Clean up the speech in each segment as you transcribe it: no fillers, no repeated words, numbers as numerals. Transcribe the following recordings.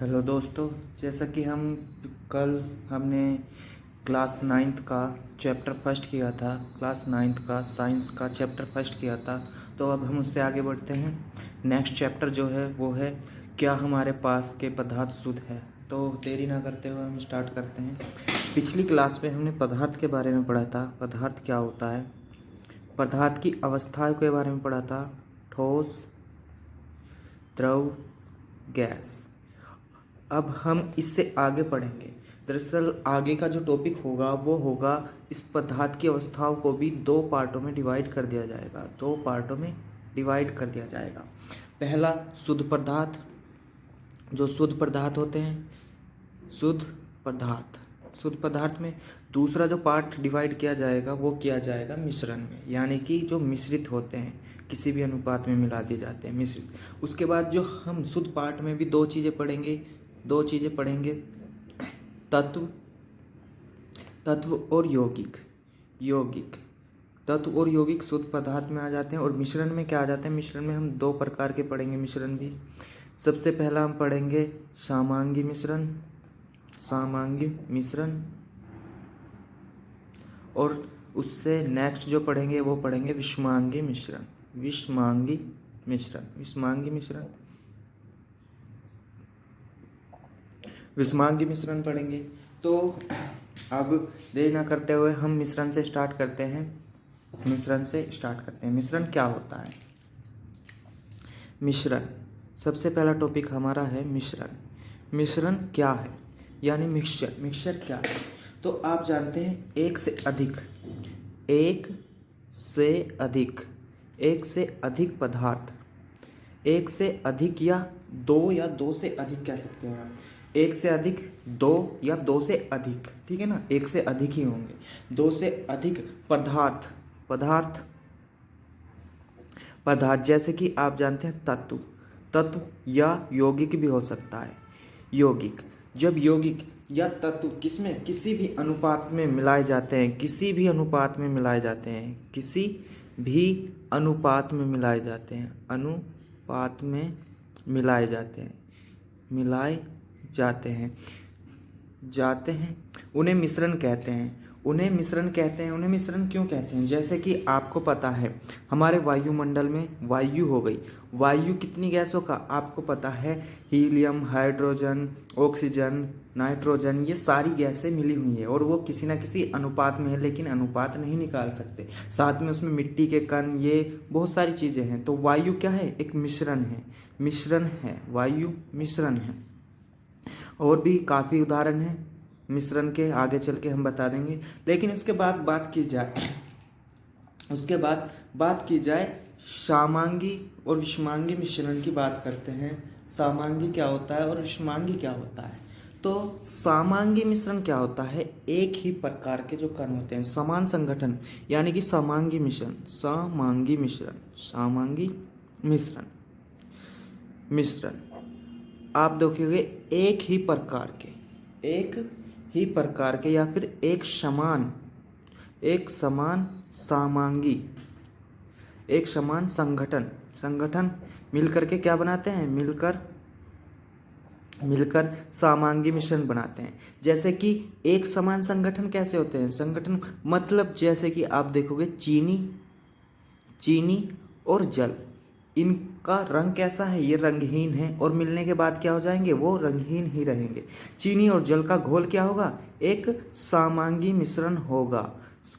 Hello दोस्तों, जैसा कि हमने क्लास नाइन्थ का चैप्टर फर्स्ट किया था। क्लास नाइन्थ का साइंस का चैप्टर फर्स्ट किया था। तो अब हम उससे आगे बढ़ते हैं। नेक्स्ट चैप्टर जो है वो है क्या हमारे पास के पदार्थ शुद्ध है। तो देरी ना करते हुए हम स्टार्ट करते हैं। पिछली क्लास में हमने पदार्थ के बारे में पढ़ा था। पदार्थ क्या होता है, पदार्थ की अवस्थाओं के बारे में पढ़ा था। ठोस, द्रव, गैस। अब हम इससे आगे पढ़ेंगे। दरअसल आगे का जो टॉपिक होगा वो होगा इस पदार्थ की अवस्थाओं को भी दो पार्टों में डिवाइड कर दिया जाएगा। दो पार्टों में डिवाइड कर दिया जाएगा। पहला शुद्ध पदार्थ, जो शुद्ध पदार्थ होते हैं, शुद्ध पदार्थ। शुद्ध पदार्थ में दूसरा जो पार्ट डिवाइड किया जाएगा वो किया जाएगा मिश्रण में, यानी कि जो मिश्रित होते हैं, किसी भी अनुपात में मिला दिए जाते हैं, मिश्रित। उसके बाद जो हम शुद्ध पार्ट में भी दो चीज़ें पढ़ेंगे, तत्व तत्व और यौगिक। तत्व और यौगिक शुद्ध पदार्थ में आ जाते हैं। और मिश्रण में क्या आ जाते हैं, मिश्रण में हम दो प्रकार के पढ़ेंगे मिश्रण भी। सबसे पहला हम पढ़ेंगे समांगी मिश्रण, और उससे नेक्स्ट जो पढ़ेंगे वो पढ़ेंगे विषमांगी मिश्रण पढ़ेंगे। तो अब देर ना करते हुए हम मिश्रण से स्टार्ट करते हैं। मिश्रण क्या होता है। मिश्रण, सबसे पहला टॉपिक हमारा है मिश्रण क्या है, यानी मिक्सचर क्या है। तो आप जानते हैं एक से अधिक पदार्थ, एक से अधिक या दो से अधिक कह सकते हैं आप। एक से अधिक, दो या दो से अधिक, ठीक है ना, एक से अधिक ही होंगे। दो से अधिक पदार्थ जैसे कि आप जानते हैं तत्व या यौगिक भी हो सकता है। यौगिक, जब यौगिक या तत्व किसी भी अनुपात में मिलाए जाते हैं, उन्हें मिश्रण कहते हैं। उन्हें मिश्रण क्यों कहते हैं, जैसे कि आपको पता है हमारे वायुमंडल में वायु हो गई। वायु कितनी गैसों का आपको पता है, हीलियम, हाइड्रोजन, ऑक्सीजन, नाइट्रोजन, ये सारी गैसें मिली हुई है और वो किसी ना किसी अनुपात में है, लेकिन अनुपात नहीं निकाल सकते। साथ में उसमें मिट्टी के कण, ये बहुत सारी चीज़ें हैं। तो वायु क्या है, एक मिश्रण है, वायु मिश्रण है। और भी काफ़ी उदाहरण हैं मिश्रण के, आगे चल के हम बता देंगे। लेकिन उसके बाद बात की जाए समांगी और विषमांगी मिश्रण की बात करते हैं। समांगी क्या होता है और विषमांगी क्या होता है। तो समांगी मिश्रण क्या होता है, एक ही प्रकार के जो कण होते हैं, समान संगठन, यानी कि समांगी मिश्रण आप देखोगे एक ही प्रकार के या फिर एक समान संगठन मिलकर के क्या बनाते हैं, मिलकर समांगी मिश्रण बनाते हैं। जैसे कि एक समान संगठन कैसे होते हैं, संगठन मतलब जैसे कि आप देखोगे चीनी और जल, इनका रंग कैसा है, ये रंगहीन है, और मिलने के बाद क्या हो जाएंगे, वो रंगहीन ही रहेंगे। चीनी और जल का घोल क्या होगा, एक समांगी मिश्रण होगा।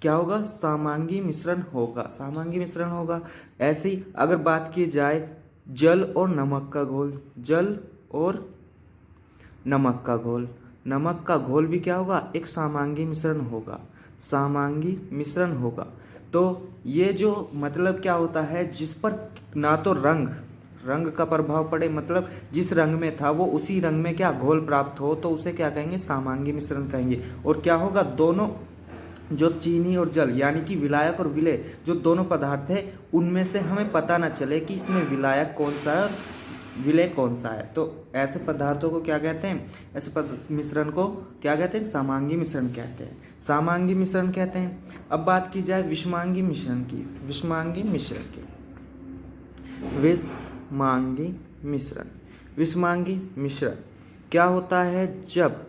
क्या होगा, समांगी मिश्रण होगा। ऐसे ही अगर बात की जाए जल और नमक का घोल भी क्या होगा, एक समांगी मिश्रण होगा। तो ये जो मतलब क्या होता है, जिस पर ना तो रंग का प्रभाव पड़े, मतलब जिस रंग में था वो उसी रंग में क्या घोल प्राप्त हो, तो उसे क्या कहेंगे, समांगी मिश्रण कहेंगे। और क्या होगा, दोनों जो चीनी और जल, यानी कि विलायक और विलेय, जो दोनों पदार्थ है, उनमें से हमें पता ना चले कि इसमें विलायक कौन सा है, विलेय कौन सा है। तो ऐसे पदार्थों को क्या कहते हैं, मिश्रण को क्या कहते हैं, समांगी मिश्रण कहते हैं। अब बात की जाए विषमांगी मिश्रण की। विषमांगी मिश्रण क्या होता है जब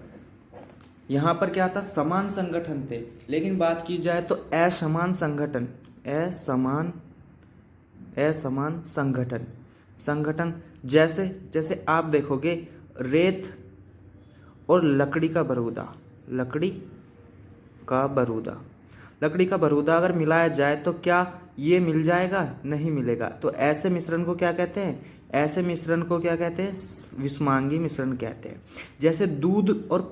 यहाँ पर क्या था, समान संगठन थे, लेकिन बात की जाए तो असमान संगठन, असमान संगठन जैसे जैसे आप देखोगे रेत और लकड़ी का बरूदा अगर मिलाया जाए तो क्या ये मिल जाएगा? नहीं मिलेगा। तो ऐसे मिश्रण को क्या कहते हैं? ऐसे मिश्रण को क्या कहते हैं? विषमांगी मिश्रण कहते हैं। जैसे दूध और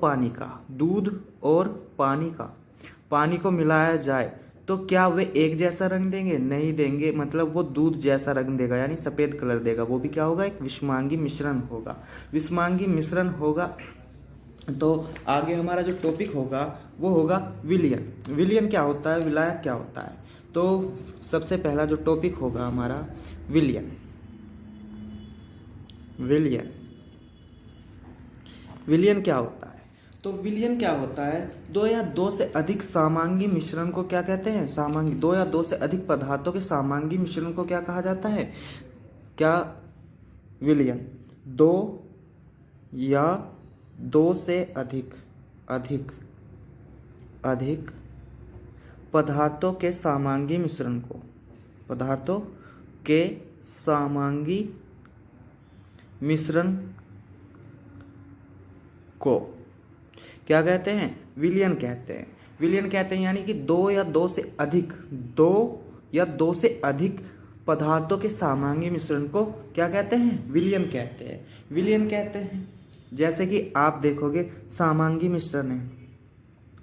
पानी को मिलाया जाए तो क्या वे एक जैसा रंग देंगे? नहीं देंगे, मतलब वो दूध जैसा रंग देगा, यानी सफ़ेद कलर देगा। वो भी क्या होगा? एक विषमांगी मिश्रण होगा। तो आगे हमारा जो टॉपिक होगा वो होगा विलयन क्या होता है, विलायक क्या होता है। तो सबसे पहला जो टॉपिक होगा हमारा विलयन क्या होता है। तो विलयन क्या होता है? दो या दो से अधिक सामांगी मिश्रण को क्या कहते हैं? दो या दो से अधिक पदार्थों के सामांगी मिश्रण को क्या कहा जाता है? क्या विलयन? दो या दो से अधिक पदार्थों के सामांगी मिश्रण को क्या कहते हैं? विलयन कहते हैं। यानी कि दो या दो से अधिक पदार्थों के सामांगी मिश्रण को क्या कहते हैं? विलयन कहते हैं। जैसे कि आप देखोगे सामांगी मिश्रण है,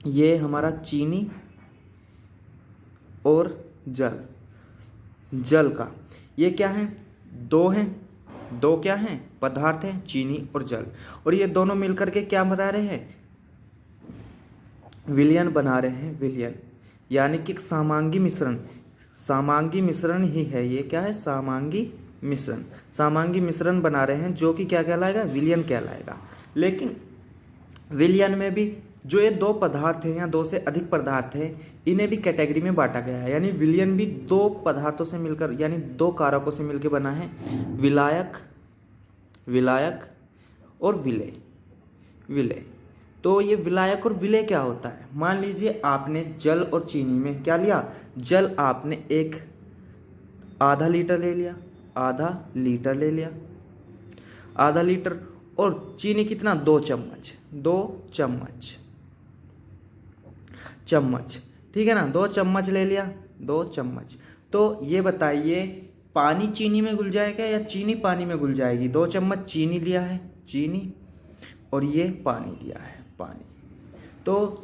ये हमारा चीनी और जल का, ये क्या है? दो क्या हैं? पदार्थ हैं, चीनी और जल, और ये दोनों मिलकर के क्या बना रहे हैं? विलयन बना रहे हैं, विलयन यानी कि सामांगी मिश्रण ही है। ये क्या है? सामांगी मिश्रण बना रहे हैं, जो कि क्या कहलाएगा? विलयन कहलाएगा। लेकिन विलयन में भी जो ये दो पदार्थ हैं या दो से अधिक पदार्थ हैं, इन्हें भी कैटेगरी में बांटा गया है। यानी विलयन भी दो पदार्थों से मिलकर, यानी दो कारकों से मिलकर बना है, विलायक और विलेय। तो ये विलायक और विलेय क्या होता है? मान लीजिए आपने जल और चीनी में क्या लिया? जल आपने एक आधा लीटर ले लिया, आधा लीटर, और चीनी कितना? 2 चम्मच, ठीक है ना? 2 चम्मच ले लिया, 2 चम्मच। तो ये बताइए पानी चीनी में घुल जाएगा या चीनी पानी में घुल जाएगी? 2 चम्मच चीनी लिया है, और ये पानी लिया है, तो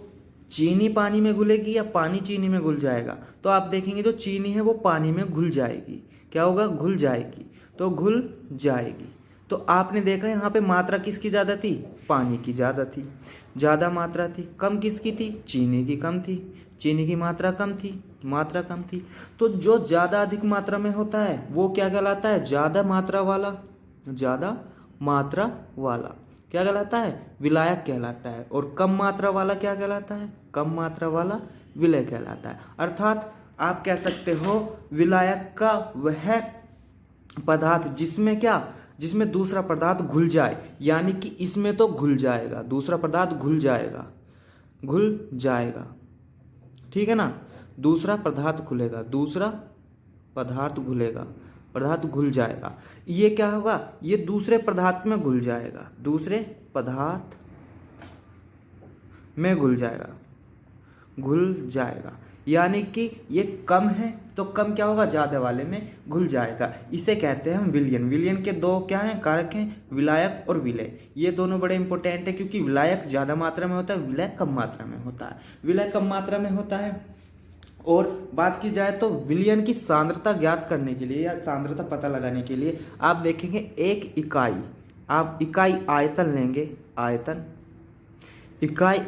चीनी पानी में घुलेगी या पानी चीनी में घुल जाएगा? तो आप देखेंगे जो चीनी है वो पानी में घुल जाएगी। क्या होगा? घुल जाएगी। तो घुल जाएगी। तो आपने देखा यहाँ पे मात्रा किसकी ज़्यादा थी? पानी की ज़्यादा थी, ज़्यादा मात्रा थी। कम किसकी थी? चीनी की कम थी, चीनी की मात्रा कम थी। तो जो ज़्यादा अधिक मात्रा में होता है वो क्या कहलाता है? ज़्यादा मात्रा वाला क्या कहलाता है? विलायक कहलाता है। और कम मात्रा वाला क्या कहलाता है? कम मात्रा वाला विलेय कहलाता है। अर्थात आप कह सकते हो विलायक का वह पदार्थ जिसमें दूसरा पदार्थ घुल जाए, यानी कि इसमें तो घुल जाएगा, दूसरा पदार्थ घुल जाएगा, ठीक है ना? दूसरा पदार्थ घुल जाएगा। ये क्या होगा? ये दूसरे पदार्थ में घुल जाएगा, यानी कि ये कम है तो कम क्या होगा? ज़्यादा वाले में घुल जाएगा। इसे कहते हैं हम विलयन के दो क्या हैं? कारक हैं, विलायक और विलेय। ये दोनों बड़े इंपॉर्टेंट है, क्योंकि विलायक ज़्यादा मात्रा में होता है, विलेय कम मात्रा में होता है। और बात की जाए तो विलयन की सांद्रता ज्ञात करने के लिए या सांद्रता पता लगाने के लिए आप देखेंगे एक इकाई आयतन लेंगे, इकाई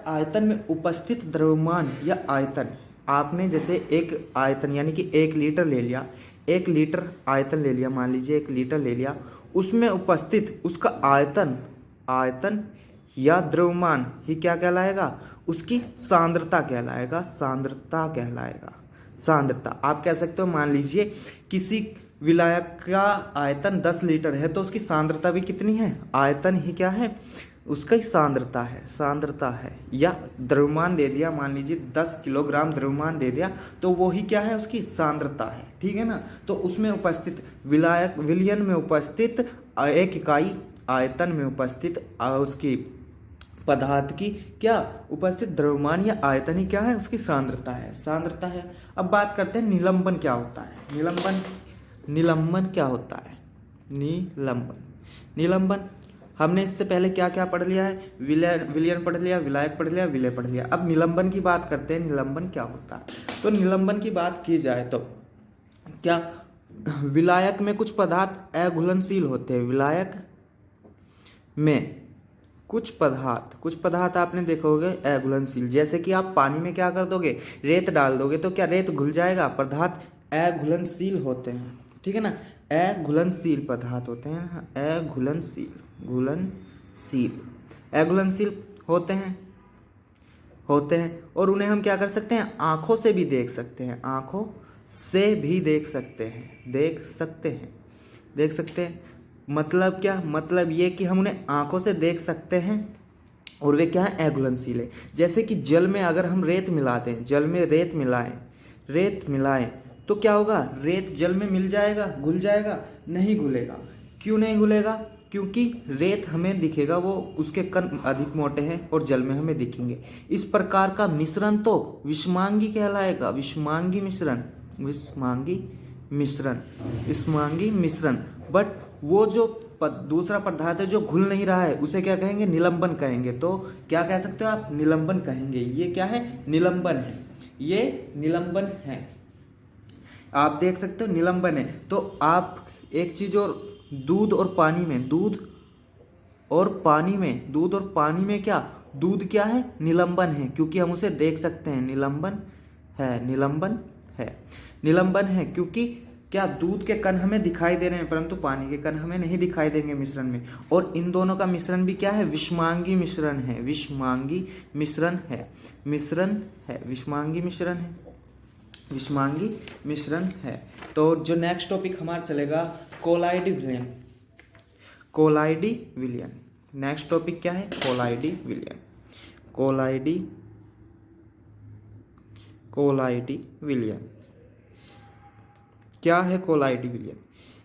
आयतन में उपस्थित द्रव्यमान या आयतन। आपने जैसे एक आयतन यानी कि 1 लीटर ले लिया, 1 लीटर आयतन ले लिया, मान लीजिए 1 लीटर ले लिया, उसमें उपस्थित उसका आयतन या द्रव्यमान ही क्या कहलाएगा? उसकी सांद्रता कहलाएगा। आप कह सकते हो, मान लीजिए किसी विलायक का आयतन 10 लीटर है तो उसकी सांद्रता भी कितनी है, आयतन ही क्या है, उसका ही सांद्रता है। या द्रव्यमान दे दिया, मान लीजिए 10 किलोग्राम द्रव्यमान दे दिया तो वो ही क्या है, उसकी सांद्रता है, ठीक है ना। तो उसमें उपस्थित विलायक विलयन में उपस्थित एक इकाई आयतन में उपस्थित उसकी पदार्थ की क्या उपस्थित द्रव्यमान या आयतन ही क्या है, उसकी सांद्रता है। अब बात करते हैं निलंबन क्या होता है। निलंबन क्या होता है, निलंबन हमने इससे पहले क्या क्या पढ़ लिया है, विलयन पढ़ लिया, विलायक पढ़ लिया, विलय पढ़ लिया। अब निलंबन की बात करते हैं, निलंबन क्या होता है। तो निलंबन की बात की जाए तो क्या, विलायक में कुछ पदार्थ अघुलनशील होते हैं, विलायक में कुछ पदार्थ आपने देखोगे अघुलनशील, जैसे कि आप पानी में क्या कर दोगे, रेत डाल दोगे तो क्या रेत घुल जाएगा, पदार्थ अघुलनशील होते हैं, ठीक है ना, अघुलनशील पदार्थ होते हैं, अघुलनशील होते हैं और उन्हें हम क्या कर सकते हैं, आंखों से भी देख सकते हैं, देख सकते हैं। मतलब क्या, मतलब ये कि हम उन्हें आंखों से देख सकते हैं और वे क्या है, अघुलनशील है। जैसे कि जल में अगर हम रेत मिलाते हैं, जल में रेत मिलाएं तो क्या होगा, रेत जल में मिल जाएगा, घुल जाएगा, नहीं घुलेगा। क्यों नहीं घुलेगा, क्योंकि रेत हमें दिखेगा, वो उसके कण अधिक मोटे हैं और जल में हमें दिखेंगे। इस प्रकार का मिश्रण तो विषमांगी कहलाएगा, विषमांगी मिश्रण। बट वो जो दूसरा पदार्थ है जो घुल नहीं रहा है उसे क्या कहेंगे, निलंबन कहेंगे। तो क्या कह सकते हो आप, निलंबन कहेंगे। ये क्या है, निलंबन है, ये निलंबन है, आप देख सकते हो निलंबन है। तो आप एक चीज और, दूध और पानी में क्या, दूध क्या है, निलंबन है, क्योंकि हम उसे देख सकते हैं, निलंबन है क्योंकि क्या, दूध के कण हमें दिखाई दे रहे हैं परंतु पानी के कण हमें नहीं दिखाई देंगे मिश्रण में। और इन दोनों का मिश्रण भी क्या है, विषमांगी मिश्रण है। तो जो नेक्स्ट टॉपिक हमारा चलेगा, कोलाइडी विलयन। नेक्स्ट टॉपिक क्या है, कोलाइडी विलयन। क्या है कोलाइडी विलयन,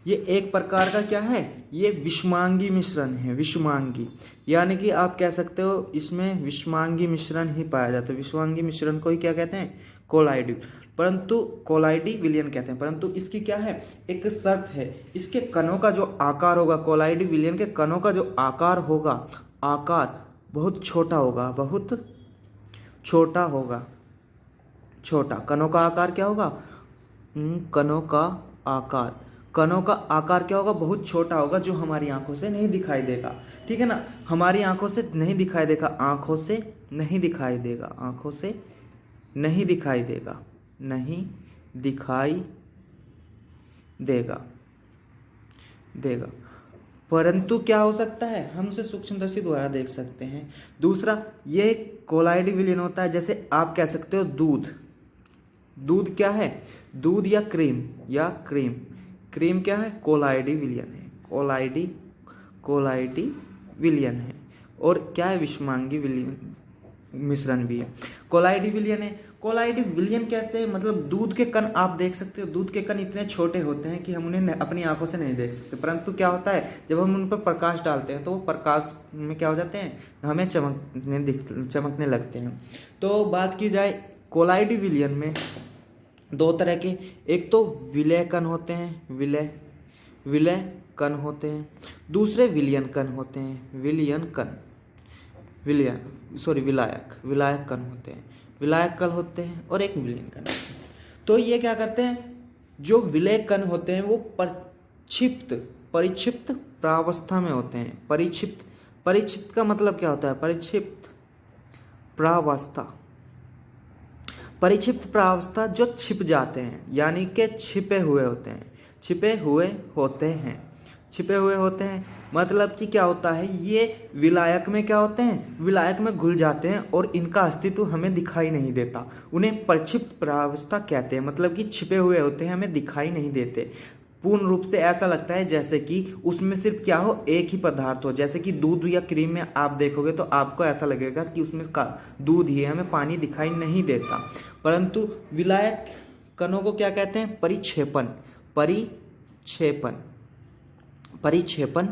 ये एक प्रकार का क्या है, ये विषमांगी मिश्रण है, विषमांगी, यानी कि आप कह सकते हो इसमें विषमांगी मिश्रण ही पाया जाता है। विषमांगी मिश्रण को ही क्या कहते हैं, कोलाइडी, परंतु कोलाइडी विलयन कहते हैं। परंतु इसकी क्या है, एक शर्त है, इसके कणों का जो आकार होगा, कोलाइडी विलयन के कणों का जो आकार होगा, आकार बहुत छोटा होगा, कणों का आकार क्या होगा, कणों का आकार क्या होगा, बहुत छोटा होगा, जो हमारी आंखों से नहीं दिखाई देगा, ठीक है ना, हमारी आंखों से नहीं दिखाई देगा, परंतु क्या हो सकता है, हम उसे सूक्ष्मदर्शी द्वारा देख सकते हैं। दूसरा, ये कोलाइडी विलयन होता है, जैसे आप कह सकते हो दूध क्या है, दूध या क्रीम क्या है, कोलाइडी विलयन है। और क्या है, विषमांगी विलयन मिश्रण भी है। कोलाइडी विलयन कैसे, मतलब दूध के कण आप देख सकते हो, दूध के कण इतने छोटे होते हैं कि हम उन्हें अपनी आंखों से नहीं देख सकते, परंतु क्या होता है, जब हम उन पर प्रकाश डालते हैं तो वो प्रकाश में क्या हो जाते हैं, हमें चमकने लगते हैं। तो बात की जाए कोलाइडी विलयन में दो तरह के, एक तो विलय कण होते हैं, दूसरे विलयन कण होते हैं, विलायक कण होते हैं और एक विलयन कण होते हैं। तो ये क्या करते हैं, जो विलय कण होते हैं वो परिक्षिप्त प्रावस्था में होते हैं। परिक्षिप्त का मतलब क्या होता है, परिक्षिप्त प्रावस्था जो छिप जाते हैं, यानी कि छिपे हुए होते हैं, मतलब कि क्या होता है, ये विलायक में क्या होते हैं, विलायक में घुल जाते हैं और इनका अस्तित्व हमें दिखाई नहीं देता, उन्हें परिक्षिप्त प्रावस्था कहते हैं, मतलब कि छिपे हुए होते हैं, हमें दिखाई नहीं देते। पूर्ण रूप से ऐसा लगता है जैसे कि उसमें सिर्फ क्या हो, एक ही पदार्थ हो। जैसे कि दूध या क्रीम में आप देखोगे तो आपको ऐसा लगेगा कि उसमें दूध ही है, हमें पानी दिखाई नहीं देता। परंतु विलायक कणों को क्या कहते हैं, परिक्षेपण। परिक्षेपण परिक्षेपण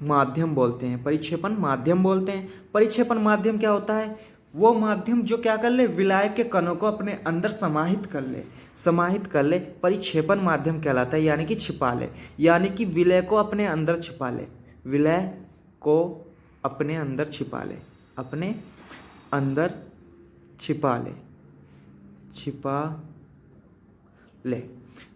माध्यम बोलते हैं, परिक्षेपण माध्यम बोलते हैं। परिक्षेपण माध्यम क्या होता है, वो माध्यम जो क्या कर ले, विलायक के कणों को अपने अंदर समाहित कर ले, परिक्षेपण माध्यम कहलाता है, यानी कि छिपा ले, यानी कि विलय को अपने अंदर छिपा ले, विलय को अपने अंदर छिपा ले, अपने अंदर छिपा ले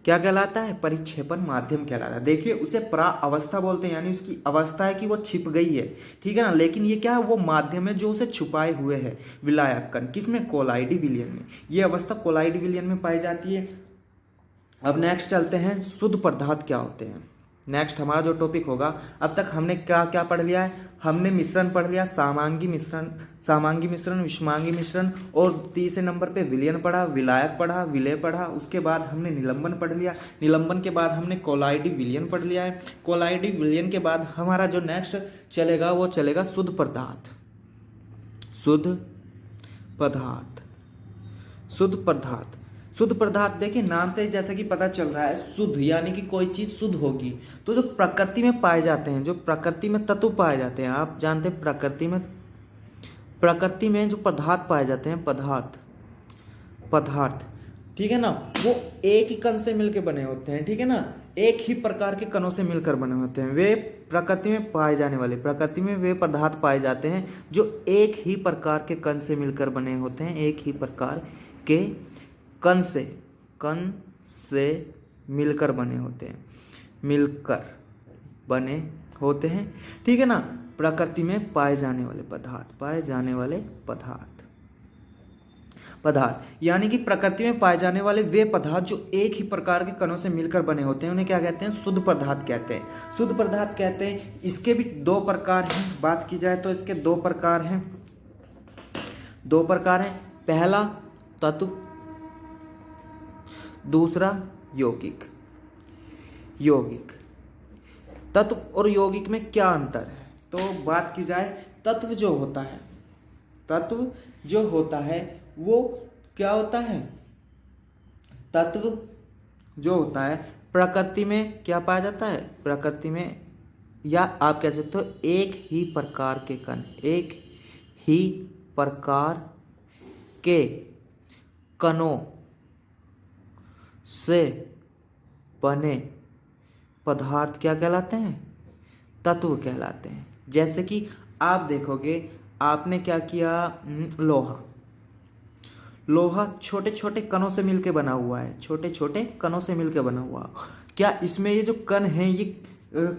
क्या कहलाता है, परिक्षेपण माध्यम कहलाता है। देखिए उसे पराअवस्था बोलते हैं, यानी उसकी अवस्था है कि वो छिप गई है, ठीक है ना। लेकिन ये क्या है, वो माध्यम है जो उसे छुपाए हुए है, विलायक कण। किसमें, कोलाइडी विलयन में। ये अवस्था कोलाइडी विलयन में पाई जाती है। अब नेक्स्ट चलते हैं, शुद्ध पदार्थ क्या होते हैं। नेक्स्ट हमारा जो टॉपिक होगा, अब तक हमने क्या क्या पढ़ लिया है, हमने मिश्रण पढ़ लिया, सामांगी मिश्रण, विषमांगी मिश्रण, और तीसरे नंबर पे विलयन पढ़ा, विलायक पढ़ा, विलय पढ़ा। उसके बाद हमने निलंबन पढ़ लिया, निलंबन के बाद हमने कोलाइडी विलयन पढ़ लिया है। कोलाइडी विलयन के बाद हमारा जो नेक्स्ट चलेगा वो चलेगा शुद्ध पदार्थ। शुद्ध पदार्थ देखिए नाम से जैसे कि पता चल रहा है, शुद्ध यानी कि कोई चीज शुद्ध होगी। तो जो प्रकृति में पाए जाते हैं, जो प्रकृति में तत्व पाए जाते हैं, आप जानते हैं प्रकृति में जो पदार्थ पाए जाते हैं, पदार्थ ठीक है ना, वो एक ही कण से मिलकर बने होते हैं, ठीक है ना, एक ही प्रकार के कणों से मिलकर बने होते हैं। वे प्रकृति में पाए जाने वाले, प्रकृति में वे पदार्थ पाए जाते हैं जो एक ही प्रकार के कण से मिलकर बने होते हैं, एक ही प्रकार के कण से मिलकर बने होते हैं, ठीक है ना। प्रकृति में पाए जाने वाले पदार्थ यानी कि प्रकृति में पाए जाने वाले वे पदार्थ जो एक ही प्रकार के कणों से मिलकर बने होते हैं, उन्हें क्या कहते हैं, शुद्ध पदार्थ कहते हैं। शुद्ध पदार्थ कहते हैं। इसके भी दो प्रकार हैं, बात की जाए तो इसके दो प्रकार हैं। पहला तत्व, दूसरा यौगिक। तत्व और यौगिक में क्या अंतर है, तो बात की जाए, तत्व जो होता है वो क्या होता है, तत्व जो होता है प्रकृति में क्या पाया जाता है, प्रकृति में, या आप कह सकते हो एक ही प्रकार के कणों से बने पदार्थ क्या कहलाते हैं, तत्व कहलाते हैं। जैसे कि आप देखोगे, आपने क्या किया, लोहा छोटे छोटे कणों से मिलकर बना हुआ है, क्या इसमें ये जो कण हैं ये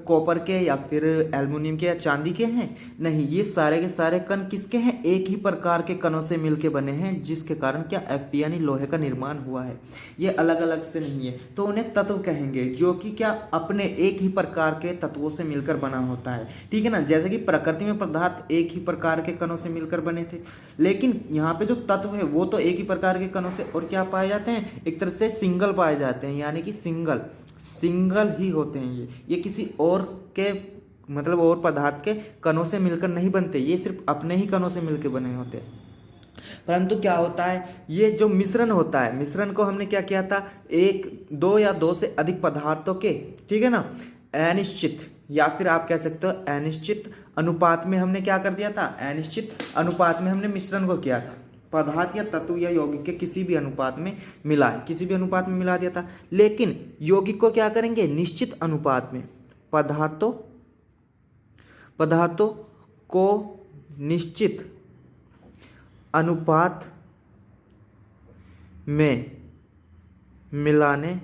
कॉपर के या फिर एल्युमिनियम के या चांदी के हैं? नहीं, ये सारे के सारे कण किसके हैं, एक ही प्रकार के कणों से मिलके बने हैं, जिसके कारण क्या Fe यानी लोहे का निर्माण हुआ है। ये अलग अलग से नहीं है, तो उन्हें तत्व कहेंगे, जो कि क्या अपने एक ही प्रकार के तत्वों से मिलकर बना होता है, ठीक है ना। जैसे कि प्रकृति में पदार्थ एक ही प्रकार के कणों से मिलकर बने थे, लेकिन यहाँ पे जो तत्व है वो तो एक ही प्रकार के कणों से और क्या पाए जाते हैं, एक तरह से सिंगल पाए जाते हैं, यानी कि सिंगल ही होते हैं। ये किसी और के मतलब और पदार्थ के कणों से मिलकर नहीं बनते, ये सिर्फ अपने ही कणों से मिलकर बने होते हैं। परंतु क्या होता है, ये जो मिश्रण होता है, मिश्रण को हमने क्या किया था, दो या दो से अधिक पदार्थों के, ठीक है ना, अनिश्चित या फिर आप कह सकते हो अनिश्चित अनुपात में हमने क्या कर दिया था, अनिश्चित अनुपात में हमने मिश्रण को किया था। पदार्थ या तत्व या यौगिक के किसी भी अनुपात में मिला दिया था। लेकिन यौगिक को क्या करेंगे, निश्चित अनुपात में, पदार्थों को निश्चित अनुपात में मिलाने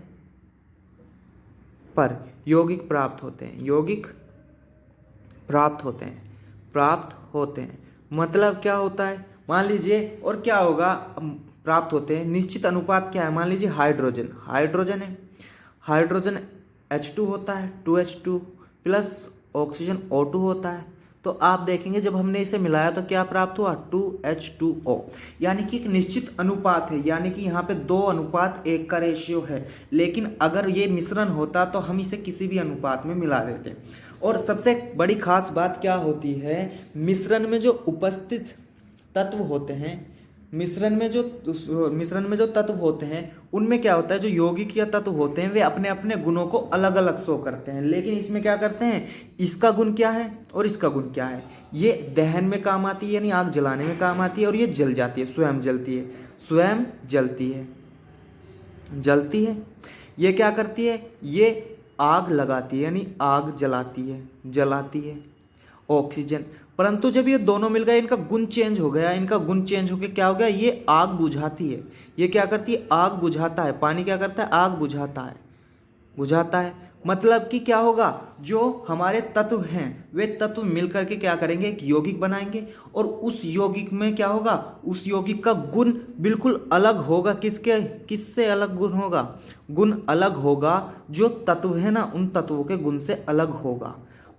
पर यौगिक प्राप्त होते हैं। मतलब क्या होता है, मान लीजिए, और क्या होगा, प्राप्त होते हैं। निश्चित अनुपात क्या है, मान लीजिए हाइड्रोजन है, हाइड्रोजन H2 होता है, 2H2 प्लस ऑक्सीजन O2 होता है, तो आप देखेंगे जब हमने इसे मिलाया तो क्या प्राप्त हुआ 2H2O, यानी कि एक निश्चित अनुपात है, यानी कि यहाँ पे 2:1 का रेशियो है। लेकिन अगर ये मिश्रण होता तो हम इसे किसी भी अनुपात में मिला देते। और सबसे बड़ी खास बात क्या होती है, मिश्रण में जो उपस्थित तत्व होते हैं, मिश्रण में जो तत्व होते हैं उनमें क्या होता है, जो यौगिक या तत्व होते हैं वे अपने अपने गुणों को अलग अलग शो करते हैं। लेकिन इसमें क्या करते हैं, इसका गुण क्या है और इसका गुण क्या है, ये दहन में काम आती है यानी आग जलाने में काम आती है, और ये जल जाती है, स्वयं जलती है, स्वयं जलती है। ये क्या करती है, ये आग लगाती है यानी आग जलाती है ऑक्सीजन। परंतु जब ये दोनों मिल गए, इनका गुण चेंज हो गया, इनका गुण चेंज होकर क्या हो गया, ये आग बुझाती है। ये क्या करती है, आग बुझाता है। पानी क्या करता है, आग बुझाता है। मतलब कि क्या होगा, जो हमारे तत्व हैं वे तत्व मिलकर के क्या करेंगे, एक यौगिक बनाएंगे, और उस यौगिक में क्या होगा, उस यौगिक का गुण बिल्कुल अलग होगा। किससे अलग गुण होगा, गुण अलग होगा, जो तत्व है ना उन तत्वों के गुण से अलग होगा।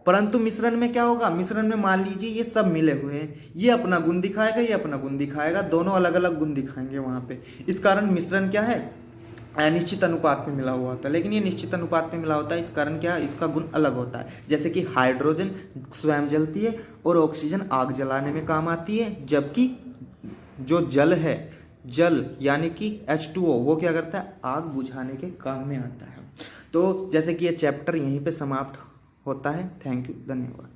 परंतु मिश्रण में क्या होगा, मिश्रण में मान लीजिए ये सब मिले हुए हैं, ये अपना गुण दिखाएगा, ये अपना गुण दिखाएगा, दोनों अलग अलग गुण दिखाएंगे वहां पे। इस कारण मिश्रण क्या है, अनिश्चित अनुपात में मिला हुआ होता है। लेकिन ये निश्चित अनुपात में मिला होता है, इस कारण क्या, इसका गुण अलग होता है। जैसे कि हाइड्रोजन स्वयं जलती है और ऑक्सीजन आग जलाने में काम आती है, जबकि जो जल है, जल यानी कि H2O, वो क्या करता है, आग बुझाने के काम में आता है। तो जैसे कि ये चैप्टर यहीं पे समाप्त होता है। थैंक यू, धन्यवाद।